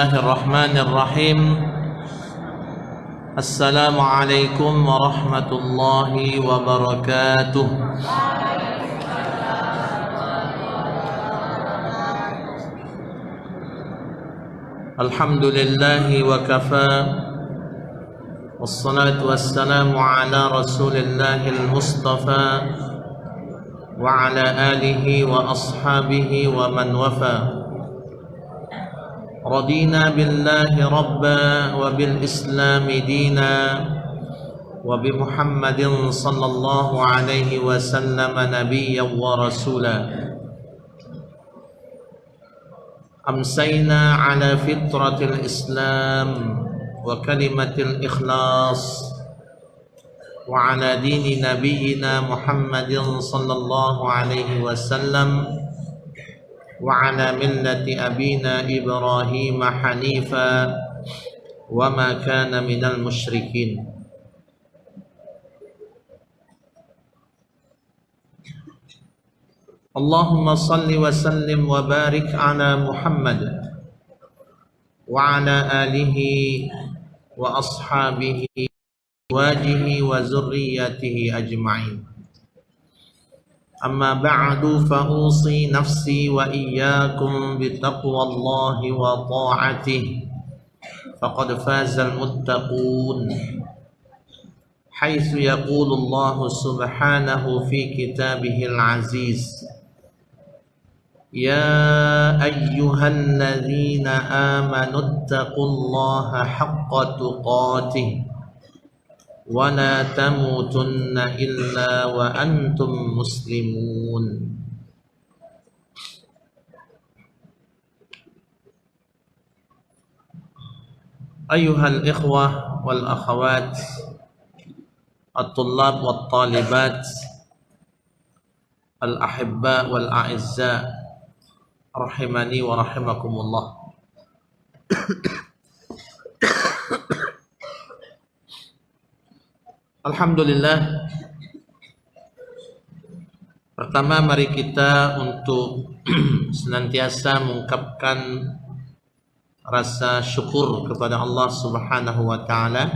الله الرحمن الرحيم السلام عليكم ورحمة الله وبركاته. الحمد لله وكفى والصلاة والسلام على رسول الله المصطفى وعلى آله وأصحابه ومن وفى. رضينا بالله ربا وبالإسلام دينا وبمحمد صلى الله عليه وسلم نبيا ورسولا. أمسينا على فطرة الإسلام وكلمة الإخلاص وعلى دين نبينا محمد صلى الله عليه وسلم وعلى ملة أبينا إبراهيم حنيفا وما كان من المشركين. اللهم صل وسلم وبارك على محمد وعلى آله وأصحابه وأزواجه وذريته أجمعين. أما بعد فأوصي نفسي وإياكم بتقوى الله وطاعته فقد فاز المتقون، حيث يقول الله سبحانه في كتابه العزيز: يا أيها الذين آمنوا اتقوا الله حق تقاته ولا تموتن إلا وأنتم مسلمون. أيها الإخوة والأخوات الطلاب والطالبات الأحباء والأعزاء رحمني ورحمكم الله. Alhamdulillah. Pertama, mari kita untuk senantiasa mengungkapkan rasa syukur kepada Allah Subhanahu wa taala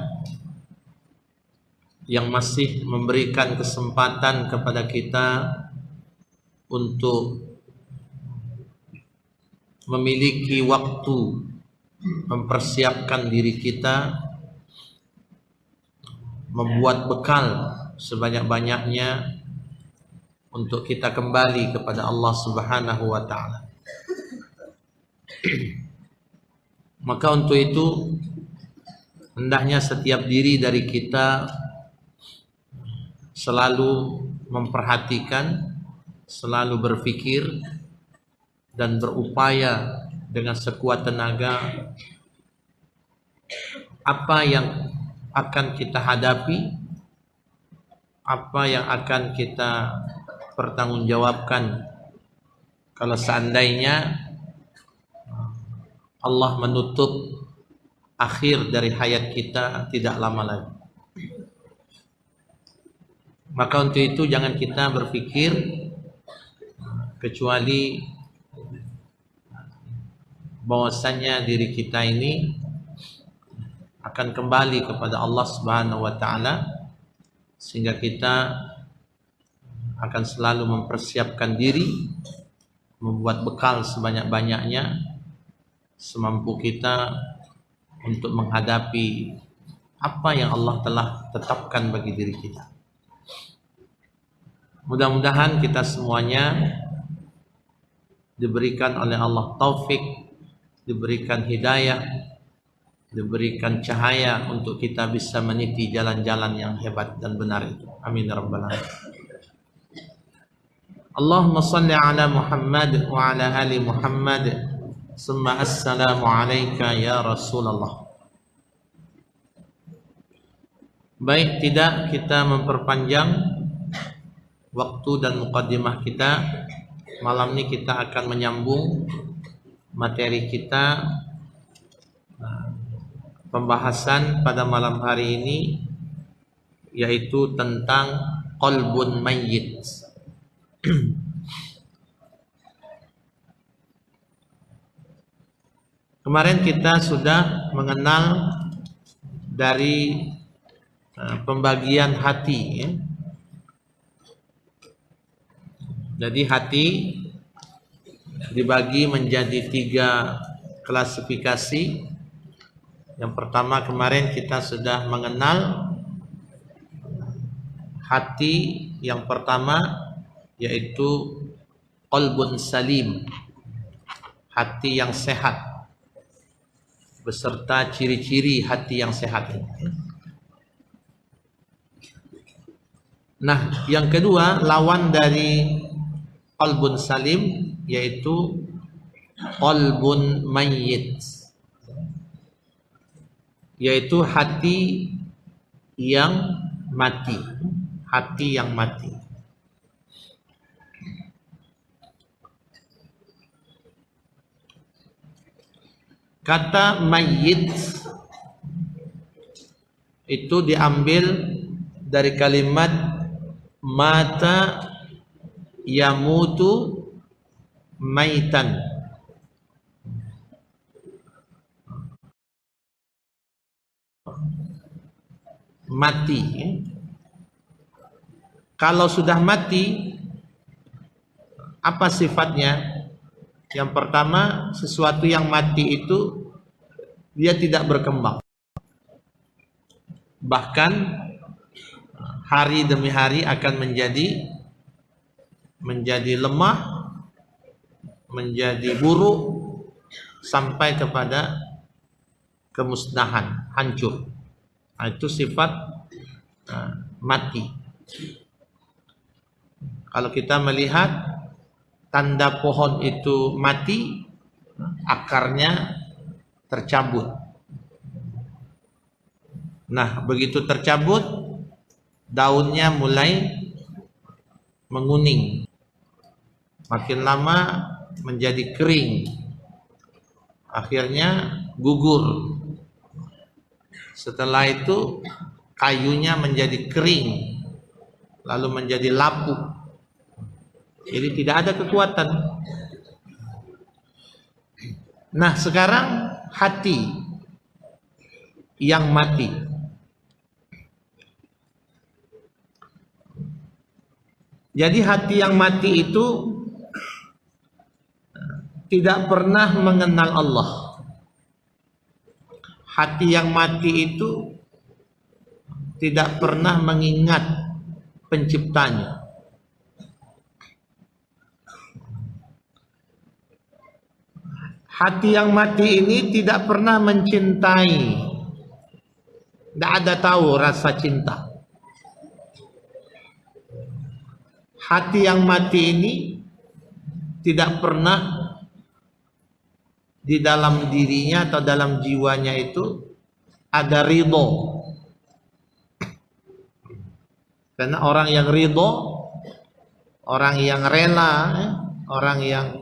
yang masih memberikan kesempatan kepada kita untuk memiliki waktu mempersiapkan diri kita, membuat bekal sebanyak-banyaknya untuk kita kembali kepada Allah Subhanahu wa taala. Maka untuk itu hendaknya setiap diri dari kita selalu memperhatikan, selalu berpikir dan berupaya dengan sekuat tenaga apa yang akan kita hadapi, apa yang akan kita pertanggungjawabkan kalau seandainya Allah menutup akhir dari hayat kita tidak lama lagi. Maka untuk itu jangan kita berpikir kecuali bahwasanya diri kita ini akan kembali kepada Allah Subhanahu wa taala, sehingga kita akan selalu mempersiapkan diri, membuat bekal sebanyak-banyaknya semampu kita untuk menghadapi apa yang Allah telah tetapkan bagi diri kita. Mudah-mudahan kita semuanya diberikan oleh Allah taufik, diberikan hidayah, diberikan cahaya untuk kita bisa meniti jalan-jalan yang hebat dan benar itu. Amin ya rabbal alamin. Allahumma salli ala Muhammad wa ala ali Muhammad. Summa assalamu alayka ya Rasulullah. Baik, tidak kita memperpanjang waktu dan muqaddimah kita. Malam ini kita akan menyambung materi kita. Pembahasan pada malam hari ini yaitu tentang qalbun mayyit. Kemarin kita sudah mengenal dari pembagian hati, ya. Jadi hati dibagi menjadi 3 klasifikasi. Yang pertama kemarin kita sudah mengenal hati yang pertama, yaitu qalbun salim, hati yang sehat, beserta ciri-ciri hati yang sehat. Nah, yang kedua, lawan dari qalbun salim, yaitu qalbun mayyit, yaitu hati yang mati, hati yang mati. Kata mayyit itu diambil dari kalimat mata yamutu maitan. Mati. Kalau sudah mati, apa sifatnya? Yang pertama, sesuatu yang mati itu dia tidak berkembang. Bahkan hari demi hari akan menjadi lemah, menjadi buruk, sampai kepada kemusnahan, hancur. Nah, itu sifat mati. Kalau kita melihat tanda pohon itu mati, akarnya tercabut. Nah, begitu tercabut, daunnya mulai menguning, makin lama menjadi kering, akhirnya gugur. Setelah itu kayunya menjadi kering, lalu menjadi lapuk. Jadi tidak ada kekuatan. Nah, sekarang hati yang mati. Jadi hati yang mati itu tidak pernah mengenal Allah. Hati yang mati itu tidak pernah mengingat penciptanya. Hati yang mati ini tidak pernah mencintai, tidak ada tahu rasa cinta. Hati yang mati ini tidak pernah di dalam dirinya atau dalam jiwanya itu ada ridho. Karena orang yang ridho, orang yang rela, orang yang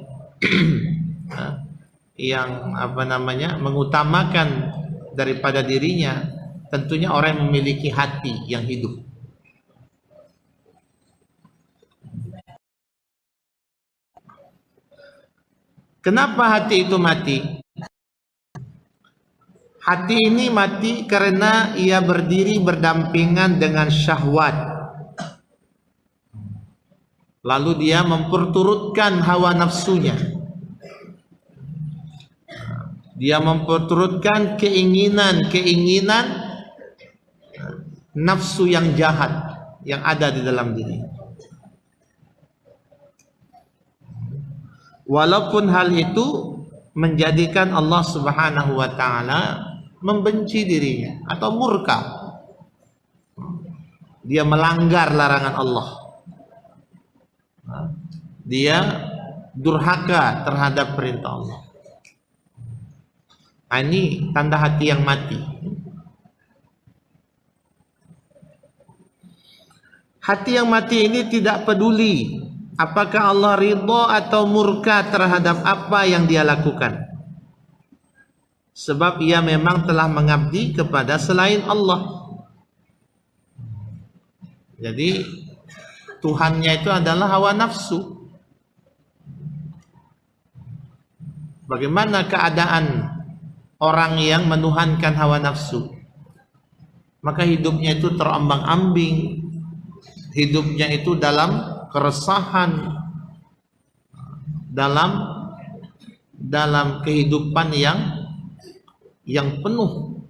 mengutamakan daripada dirinya, tentunya orang yang memiliki hati yang hidup. Kenapa hati itu mati? Hati ini mati karena ia berdiri berdampingan dengan syahwat. Lalu dia memperturutkan hawa nafsunya. Dia memperturutkan keinginan nafsu yang jahat yang ada di dalam diri. Walaupun hal itu menjadikan Allah Subhanahu wa taala membenci dirinya atau murka. Dia melanggar larangan Allah. Dia durhaka terhadap perintah Allah. Ini tanda hati yang mati. Hati yang mati ini tidak peduli apakah Allah ridho atau murka terhadap apa yang dia lakukan. Sebab ia memang telah mengabdi kepada selain Allah. Jadi Tuhannya itu adalah hawa nafsu. Bagaimana keadaan orang yang menuhankan hawa nafsu, maka hidupnya itu terombang-ambing, hidupnya itu dalam keresahan, dalam kehidupan yang penuh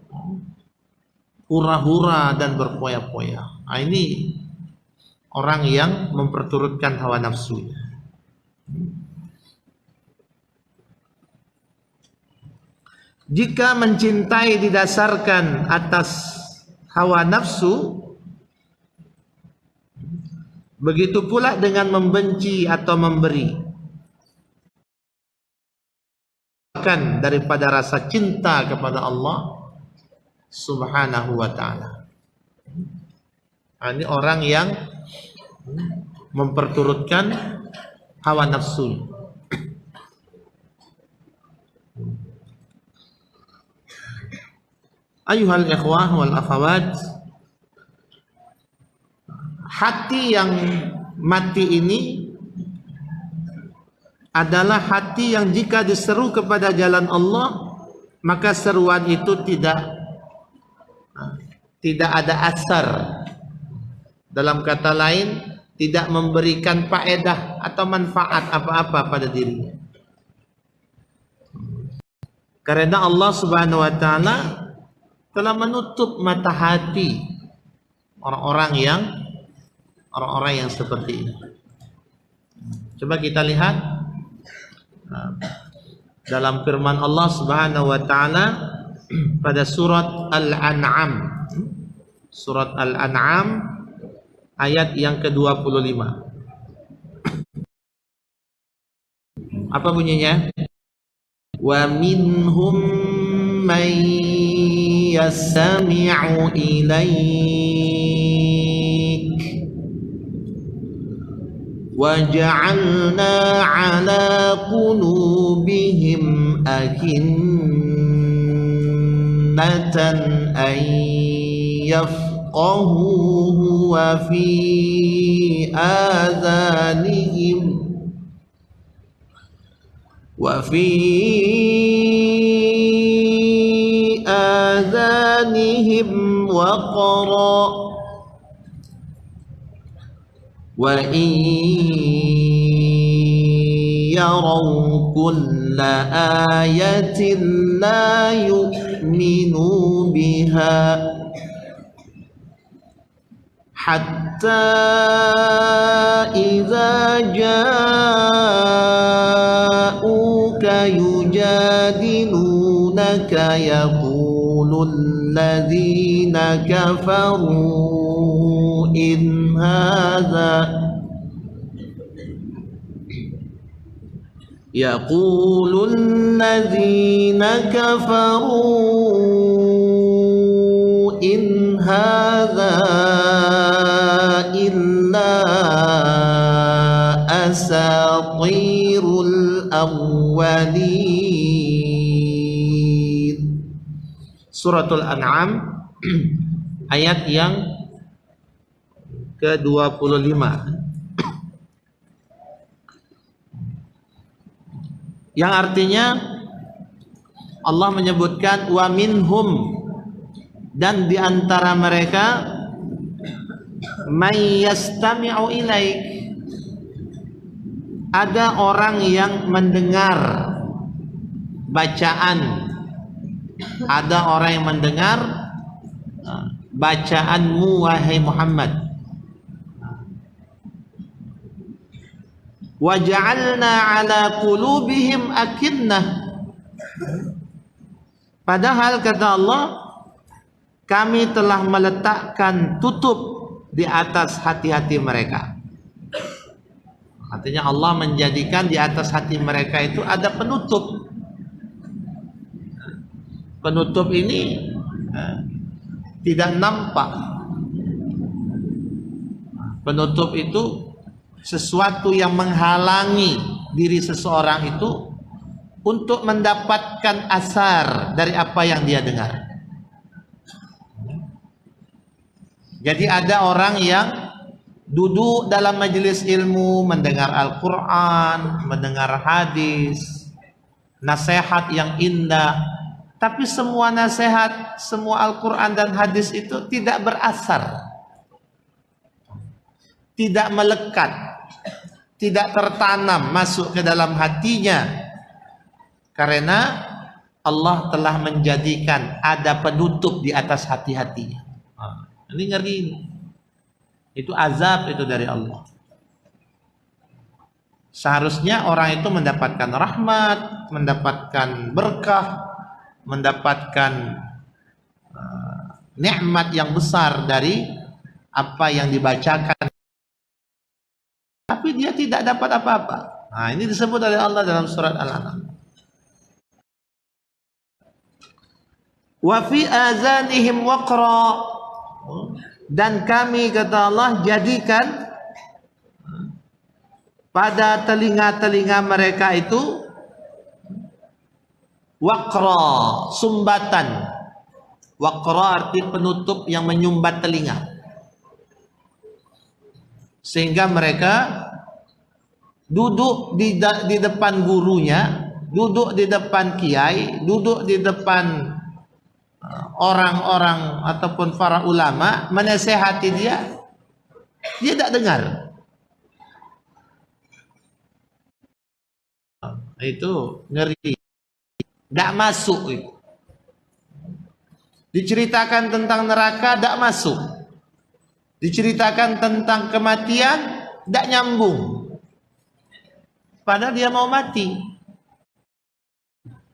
hura-hura dan berpoya-poya. Nah, ini orang yang memperturutkan hawa nafsunya. Jika mencintai didasarkan atas hawa nafsu, begitu pula dengan membenci atau memberi daripada rasa cinta kepada Allah Subhanahu wa ta'ala. Nah, ini orang yang memperturutkan hawa nafsu. Ayuhal ikhwah wal akhawat, hati yang mati ini adalah hati yang jika diseru kepada jalan Allah, maka seruan itu tidak ada asar. Dalam kata lain, tidak memberikan faedah atau manfaat apa-apa pada dirinya. Karena Allah Subhanahu wa ta'ala telah menutup mata hati orang-orang yang seperti ini. Coba kita lihat dalam firman Allah Subhanahu wa ta'ala pada surat Al-An'am. Surat Al-An'am ayat yang ke-25. Apa bunyinya? Wa minhum man yastami'u ilaik wa ja'alna 'ala qulubihim akinnatan an yafqahuhu wa fi آذانهم وقرا وإن يروا كل آية لا يؤمنوا بها حتى إذا جاءوك يجادلونك يقول الذين كفروا إن هذا إلا أساطير الأولين. Suratul An'am ayat yang ke-25, yang artinya Allah menyebutkan wa minhum, dan di antara mereka may yastami'u ilaik, ada orang yang mendengar bacaan, ada orang yang mendengar bacaanmu wahai Muhammad. Wa ja'alna 'ala qulubihim akinnah, padahal kata Allah, kami telah meletakkan tutup di atas hati-hati mereka. Artinya Allah menjadikan di atas hati mereka itu ada penutup. Penutup ini tidak nampak. Penutup itu sesuatu yang menghalangi diri seseorang itu untuk mendapatkan asar dari apa yang dia dengar. Jadi ada orang yang duduk dalam majelis ilmu, mendengar Al-Quran, mendengar hadis, nasihat yang indah, Tapi semua nasihat, semua Al-Quran dan hadis itu tidak berasar, tidak melekat, tidak tertanam masuk ke dalam hatinya, karena Allah telah menjadikan ada penutup di atas hati-hatinya. Ini ngeri ini. Itu azab itu dari Allah. Seharusnya orang itu mendapatkan rahmat, mendapatkan berkah, mendapatkan nikmat yang besar dari apa yang dibacakan, tapi dia tidak dapat apa-apa. Nah, ini disebut oleh Allah dalam surat Al-An'am. Wa fi azanihim waqra, dan kami, kata Allah, jadikan pada telinga-telinga mereka itu waqra, sumbatan. Waqra arti penutup yang menyumbat telinga, sehingga mereka duduk di depan gurunya, duduk di depan kiai, duduk di depan orang-orang ataupun para ulama menasehati dia tidak dengar. Itu ngeri, tidak masuk itu. Diceritakan tentang neraka, tidak masuk. Diceritakan tentang kematian, tidak nyambung. Padahal dia mau mati.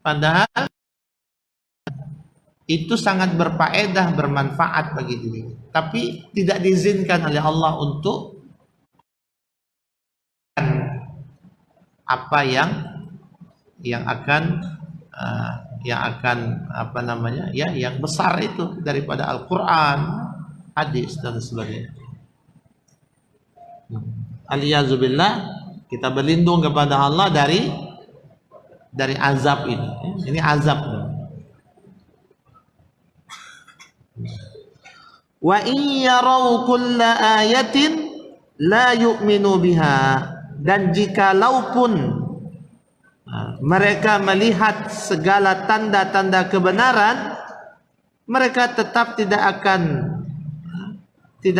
Padahal itu sangat berfaedah, bermanfaat bagi diri. Tapi tidak diizinkan oleh Allah untuk apa yang akan apa namanya, ya, yang besar itu daripada Al-Quran, hadis dan sebagainya. Aliyazubillah, kita berlindung kepada Allah dari azab ini. Ini azab. Wa in yarau kulla ayatin la yu'minu biha, dan jikalaupun mereka melihat segala tanda-tanda kebenaran, mereka tetap tidak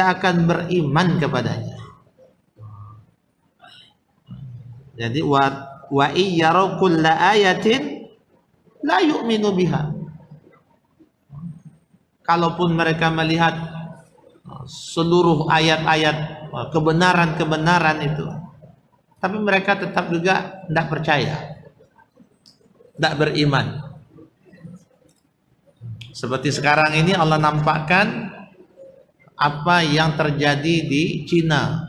akan beriman kepadanya. Jadi wa iyyaraw kulla ayatin la yu'minu biha. Kalaupun mereka melihat seluruh ayat-ayat kebenaran-kebenaran itu, tapi mereka tetap juga tidak percaya, tidak beriman. Seperti sekarang ini Allah nampakkan apa yang terjadi di Cina.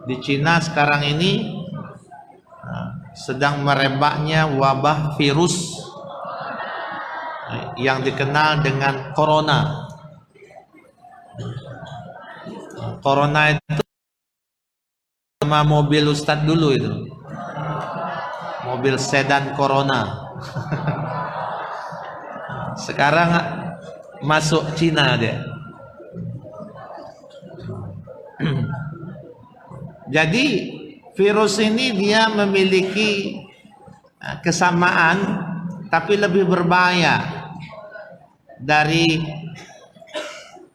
Di Cina sekarang ini sedang merebaknya wabah virus yang dikenal dengan corona. Corona itu sama mobil Ustadz dulu itu, mobil sedan corona. Sekarang masuk Cina dia. Jadi virus ini dia memiliki kesamaan, tapi lebih berbahaya dari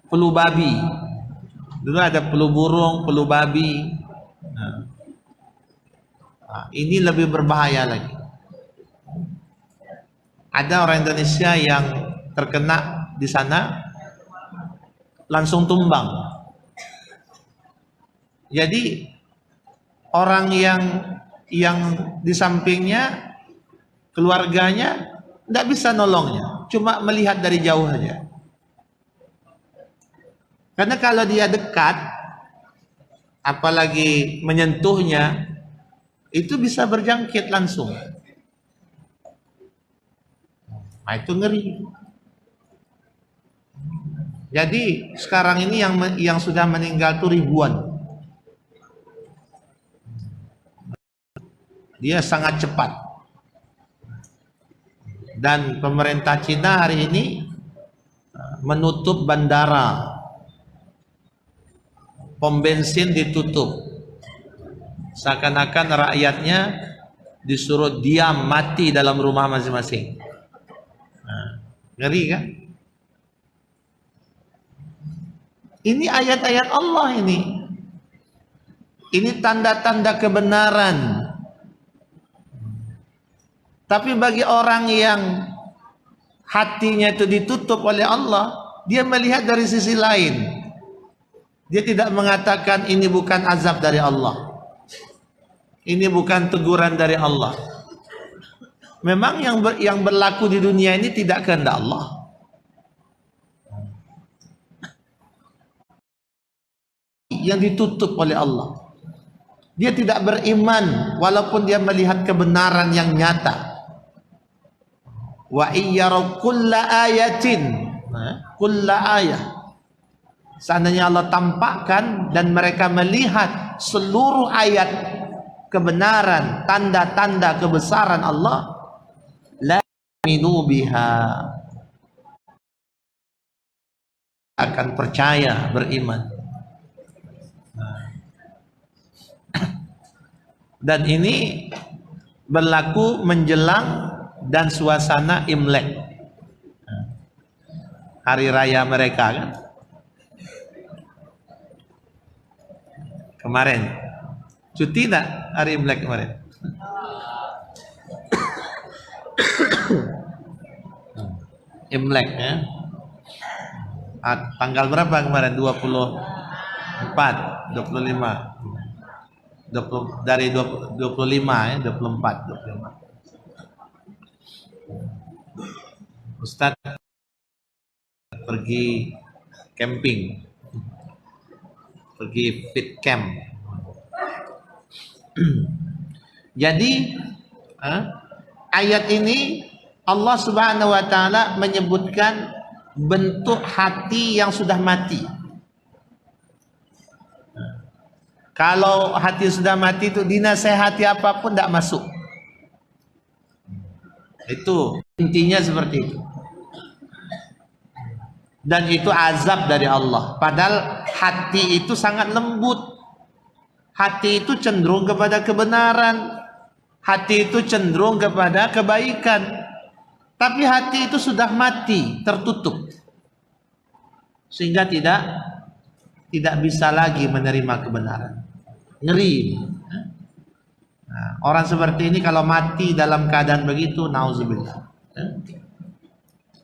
flu babi. Dulu ada flu burung, flu babi. Ini lebih berbahaya lagi. Ada orang Indonesia yang terkena di sana langsung tumbang. Jadi orang yang di sampingnya, keluarganya tidak bisa nolongnya, cuma melihat dari jauh aja. Karena kalau dia dekat, apalagi menyentuhnya, itu bisa berjangkit langsung. Nah, itu ngeri. Jadi sekarang ini yang sudah meninggal itu ribuan. Dia sangat cepat. Dan pemerintah Cina hari ini menutup bandara. Pom bensin ditutup. Seakan-akan rakyatnya disuruh diam mati dalam rumah masing-masing. Nah, ngeri kan? Ini ayat-ayat Allah ini. Ini tanda-tanda kebenaran. Tapi bagi orang yang hatinya itu ditutup oleh Allah, dia melihat dari sisi lain. Dia tidak mengatakan ini bukan azab dari Allah. Ini bukan teguran dari Allah. Memang yang berlaku di dunia ini tidak kehendak Allah. Yang ditutup oleh Allah. Dia tidak beriman walaupun dia melihat kebenaran yang nyata. Wa iyyaraw kulla ayatin, kulla ayah. Seandainya Allah tampakkan dan mereka melihat seluruh ayat kebenaran, tanda-tanda kebesaran Allah, la yu'minu biha, akan percaya, beriman. Dan ini berlaku menjelang dan suasana Imlek, hari raya mereka kan. Kemarin cuti tak hari Imlek kemarin? Imlek ya. Tanggal berapa kemarin? 24, 25. 20, dari 25 ya, 24, 25. Ustaz pergi camping, pergi fit camp. Jadi ayat ini Allah Subhanahu wa taala menyebutkan bentuk hati yang sudah mati. Kalau hati sudah mati itu dinasehati apapun tidak masuk. Itu intinya seperti itu. Dan itu azab dari Allah. Padahal hati itu sangat lembut. Hati itu cenderung kepada kebenaran. Hati itu cenderung kepada kebaikan. Tapi hati itu sudah mati, tertutup. Sehingga tidak bisa lagi menerima kebenaran. Ngeri. Nah, orang seperti ini kalau mati dalam keadaan begitu, nauzubillah,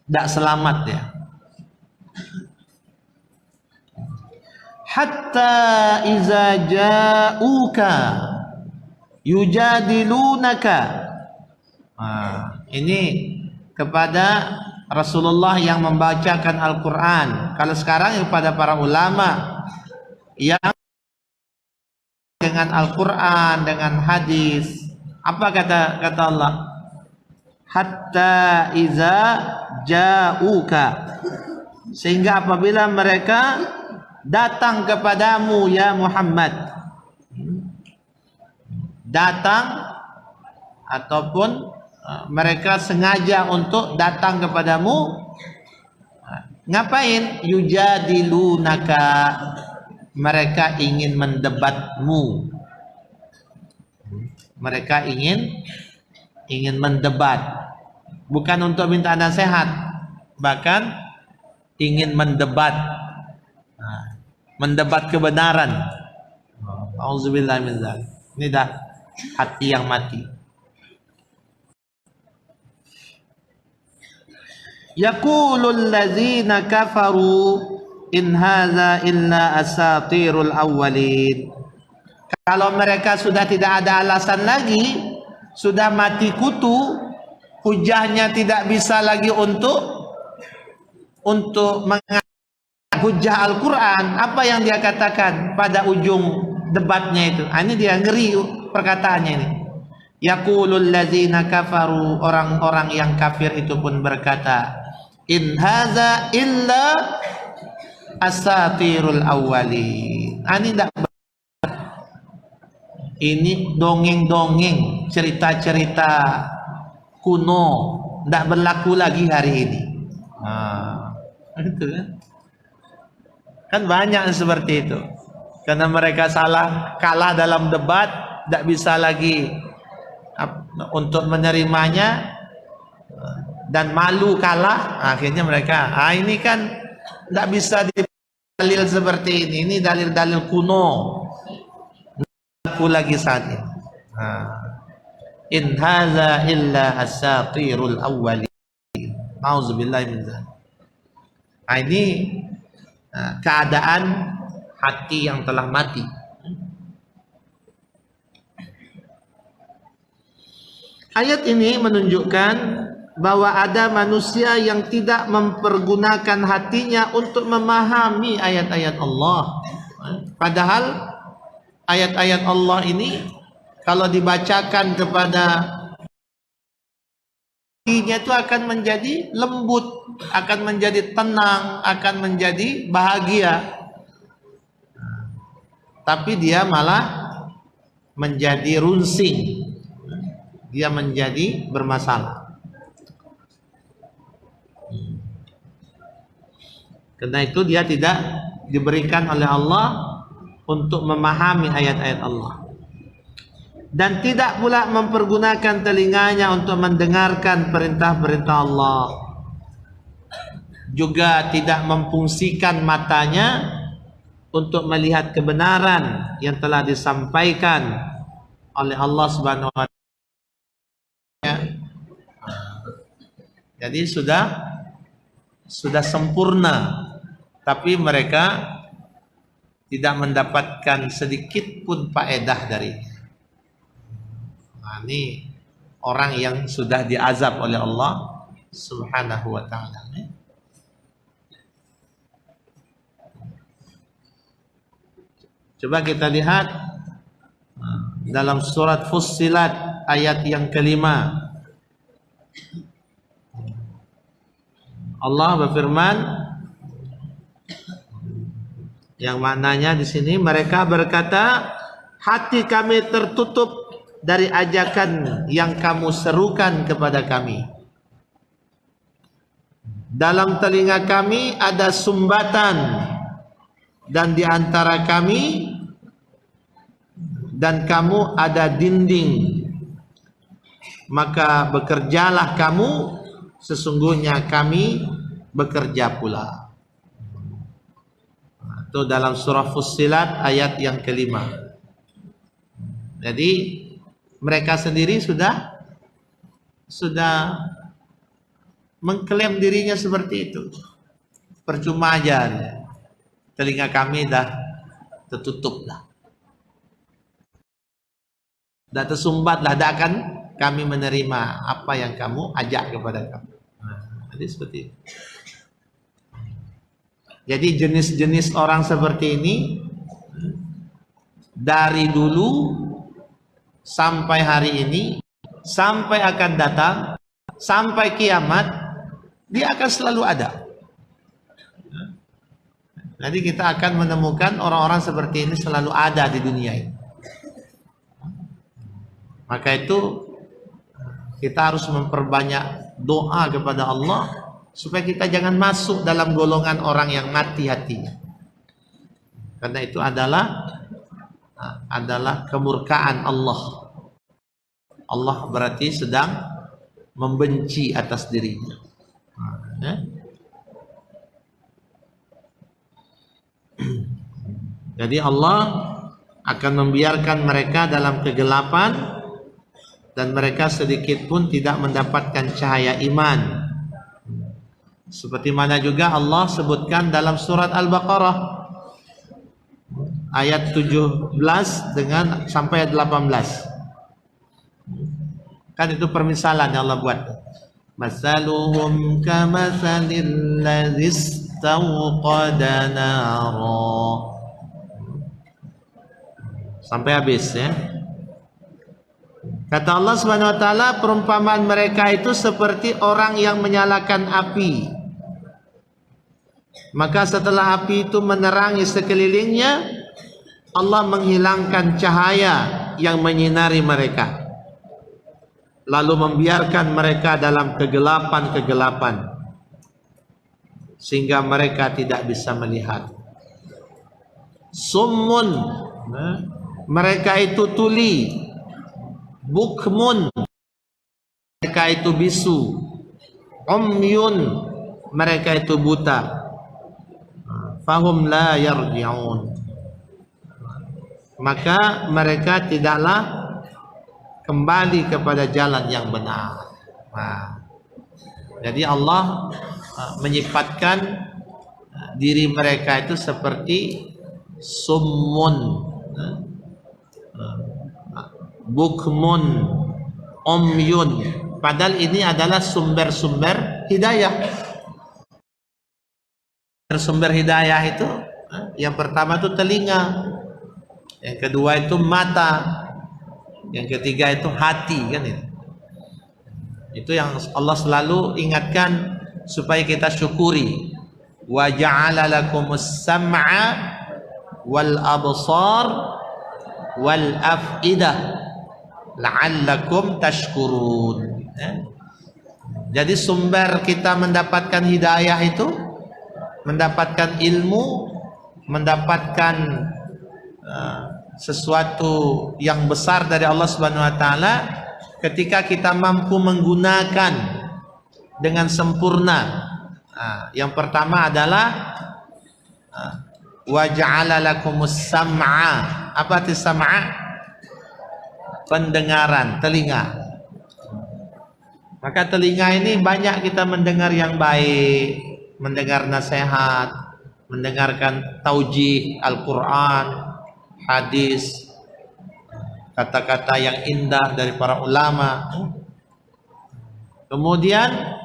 tidak selamat ya. Hatta iza ja'uka yujadilunaka. Nah, ini kepada Rasulullah yang membacakan Al-Quran. Kalau sekarang kepada para ulama yang dengan Al-Quran, dengan hadis. Apa kata Allah? Hatta iza ja'uka, sehingga apabila mereka datang kepadamu ya Muhammad, datang ataupun mereka sengaja untuk datang kepadamu, ngapain? Yujadilunaka, mereka ingin mendebatmu. Mereka ingin mendebat, bukan untuk minta nasihat, bahkan ingin mendebat, mendebat kebenaran. Auzubillah min dzalik. Ini dah hati yang mati. Yaqulul ladzina kafaru in hadza illa asatirul awwalin. Kalau mereka sudah tidak ada alasan lagi, sudah mati kutu, hujahnya tidak bisa lagi untuk mengatakan hujah Al-Quran. Apa yang dia katakan pada ujung debatnya itu? Ini dia ngeri perkataannya ini. Yaqulul ladzina kafaru, orang-orang yang kafir itu pun berkata, in hadza illa asatirul awwalin. Ini dongeng-dongeng, cerita-cerita kuno, tidak berlaku lagi hari ini. Itu kan banyak seperti itu. Karena mereka kalah dalam debat, tidak bisa lagi untuk menerimanya dan malu kalah, akhirnya mereka ini kan tidak bisa dalil seperti ini dalil-dalil kuno, aku lagi saat ini. In hadza illa asatirul awwalin. Auzubillahi min dzalik. Ini keadaan hati yang telah mati. Ayat ini menunjukkan bahwa ada manusia yang tidak mempergunakan hatinya untuk memahami ayat-ayat Allah. Padahal ayat-ayat Allah ini kalau dibacakan kepada hatinya itu akan menjadi lembut, akan menjadi tenang, akan menjadi bahagia. Tapi dia malah menjadi runsing. Dia menjadi bermasalah. Karena itu dia tidak diberikan oleh Allah untuk memahami ayat-ayat Allah. Dan tidak pula mempergunakan telinganya untuk mendengarkan perintah-perintah Allah. Juga tidak memfungsikan matanya untuk melihat kebenaran yang telah disampaikan oleh Allah Subhanahu wa Ta'ala. Jadi sudah sempurna, tapi mereka tidak mendapatkan sedikit pun faedah darinya. Ini orang yang sudah diazab oleh Allah Subhanahu wa Ta'ala. Coba kita lihat dalam surat Fussilat ayat yang kelima. Allah berfirman, yang maknanya di sini mereka berkata, hati kami tertutup dari ajakan yang kamu serukan kepada kami. Dalam telinga kami ada sumbatan, dan di antara kami dan kamu ada dinding. Maka bekerjalah kamu, sesungguhnya kami bekerja pula. Itu dalam surah Fussilat ayat yang kelima. Jadi mereka sendiri sudah mengklaim dirinya seperti itu. Percuma aja, telinga kami dah tertutup dah, dah tersumbat lah, dah akan kami menerima apa yang kamu ajak kepada kami. Jadi seperti itu. Jadi jenis-jenis orang seperti ini dari dulu sampai hari ini, sampai akan datang, sampai kiamat, dia akan selalu ada. Jadi kita akan menemukan orang-orang seperti ini selalu ada di dunia ini. Maka itu kita harus memperbanyak doa kepada Allah supaya kita jangan masuk dalam golongan orang yang mati hatinya. Karena itu adalah kemurkaan Allah. Allah berarti sedang membenci atas dirinya. Jadi Allah akan membiarkan mereka dalam kegelapan, dan mereka sedikit pun tidak mendapatkan cahaya iman. Seperti mana juga Allah sebutkan dalam surat Al-Baqarah ayat 17 dengan sampai 18. Kan itu permisalan yang Allah buat. Masaluhum kamathalil ladzi istawqada nara. Sampai habis ya. Kata Allah Subhanahu wa Ta'ala, perumpamaan mereka itu seperti orang yang menyalakan api. Maka setelah api itu menerangi sekelilingnya, Allah menghilangkan cahaya yang menyinari mereka, lalu membiarkan mereka dalam kegelapan-kegelapan, sehingga mereka tidak bisa melihat. Summun, mereka itu tuli. Bukmun, mereka itu bisu, umyun, mereka itu buta, fahum la yarji'un, maka mereka tidaklah kembali kepada jalan yang benar. Jadi Allah menyifatkan diri mereka itu seperti summun, bukmun, umyun. Padahal ini adalah sumber-sumber hidayah. Sumber hidayah itu yang pertama itu telinga, yang kedua itu mata, yang ketiga itu hati, kan itu. Itu yang Allah selalu ingatkan supaya kita syukuri. Wa ja'ala lakumus sam'a wal absar wal af'idah la'allakum tashkurun. Jadi sumber kita mendapatkan hidayah itu, mendapatkan ilmu, mendapatkan sesuatu yang besar dari Allah Subhanahu wa taala ketika kita mampu menggunakan dengan sempurna. Yang pertama adalah wa ja'ala lakumus sam'a. Apa itu sam'a? Pendengaran, telinga. Maka telinga ini banyak kita mendengar yang baik, mendengar nasihat, mendengarkan taujih Al-Quran, hadis, kata-kata yang indah dari para ulama. Kemudian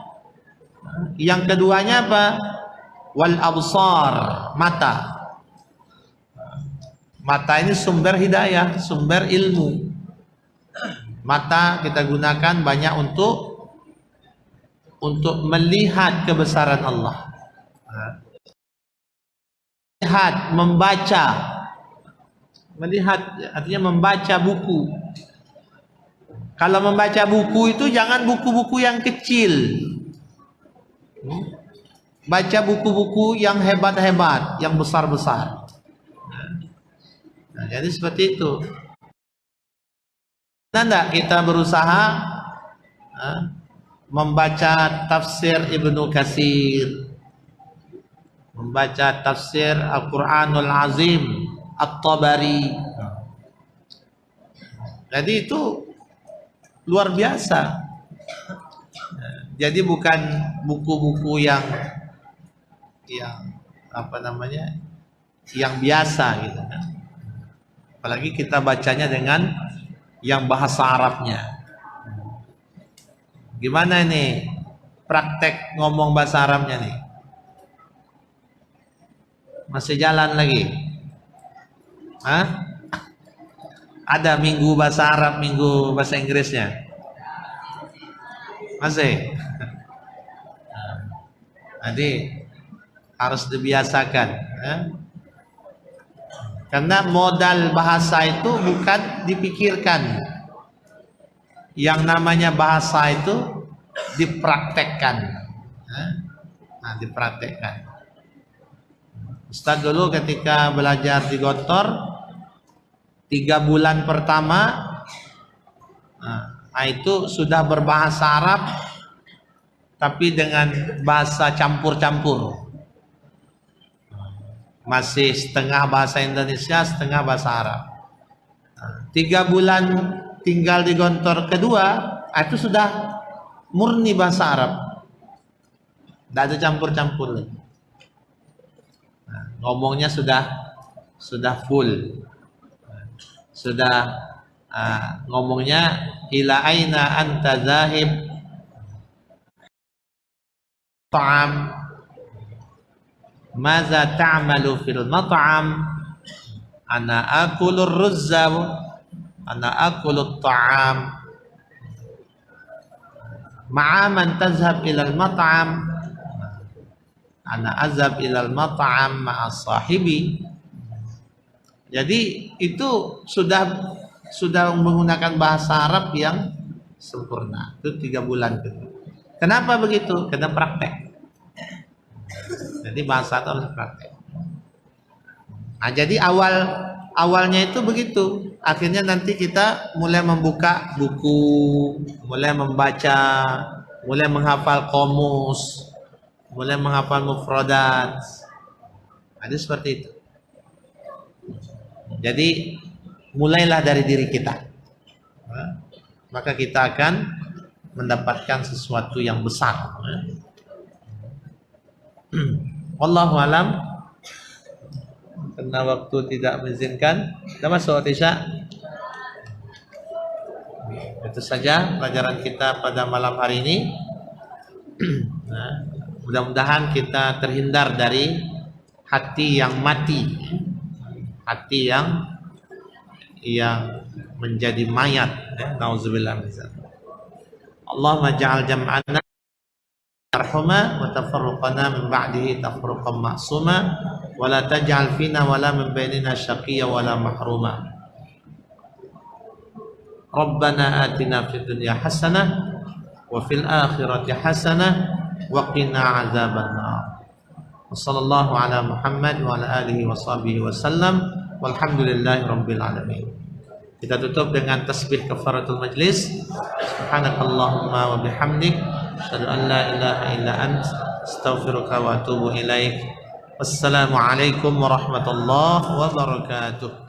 yang keduanya apa? Wal absar, mata. Mata ini sumber hidayah, sumber ilmu. Mata kita gunakan banyak untuk melihat kebesaran Allah. Melihat, membaca. Melihat artinya membaca buku. Kalau membaca buku itu jangan buku-buku yang kecil. Baca buku-buku yang hebat-hebat, yang besar-besar. Jadi seperti itu. Tidak kita berusaha membaca tafsir Ibnu Katsir, membaca tafsir Al-Quranul Azim At-Tabari. Jadi itu luar biasa. Jadi bukan buku-buku yang apa namanya, yang biasa gitu kan. Apalagi kita bacanya dengan yang bahasa Arabnya. Gimana ini praktek ngomong bahasa Arabnya nih? Masih jalan lagi? Ada minggu bahasa Arab, minggu bahasa Inggrisnya? Masih? Jadi harus dibiasakan. Karena modal bahasa itu bukan dipikirkan. Yang namanya bahasa itu dipraktekkan. Dipraktekkan. Ustaz dulu ketika belajar di Gontor 3 bulan pertama itu sudah berbahasa Arab tapi dengan bahasa campur-campur. Masih setengah bahasa Indonesia, setengah bahasa Arab. 3 bulan tinggal di Gontor kedua, itu sudah murni bahasa Arab. Tidak ada campur-campur lagi. Ngomongnya sudah full. Sudah ngomongnya ila aina anta zahib ta'am maza ta'malu fil mat'am ana akulur ruzza ana akulut ta'am ma'aman tazhab ilal mat'am ana azhab ilal mat'am ma'as sahibi. Jadi itu sudah menggunakan bahasa Arab yang sempurna. Itu 3 bulan itu. Kenapa begitu? Karena praktek. Jadi bahasa itu harus praktek. Jadi Awalnya itu begitu. Akhirnya nanti kita mulai membuka buku, mulai membaca, mulai menghafal komus, mulai menghafal mufradat. Ada seperti itu. Jadi mulailah dari diri kita. Maka kita akan mendapatkan sesuatu yang besar. Wallahu alam. Karena waktu tidak mengizinkan, kita masuk Tisha. Itu saja pelajaran kita pada malam hari ini. Nah, mudah-mudahan kita terhindar dari hati yang mati, hati yang menjadi mayat. Nauzubillah min dzalik. Allahumma ja'al jam'ana marhuma wa tafarruqana min ba'dihi tafruqan ma'suma wa la taj'al fina wa la min bainina syaqiyya wa la mahruma. Rabbana atina fid dunya hasanah wa fil akhirati hasanah wa qina adzabannar. Wa sallallahu ala Muhammad wa ala alihi wa sahbihi wa sallam walhamdulillahi rabbil alamin. Kita tutup dengan tasbih kafaratul majlis. Subhanakallahumma wa bihamdik asyhadu an la ilaha illa anta astaghfiruka wa atubu ilaik. Wassalamu alaikum warahmatullahi wabarakatuh.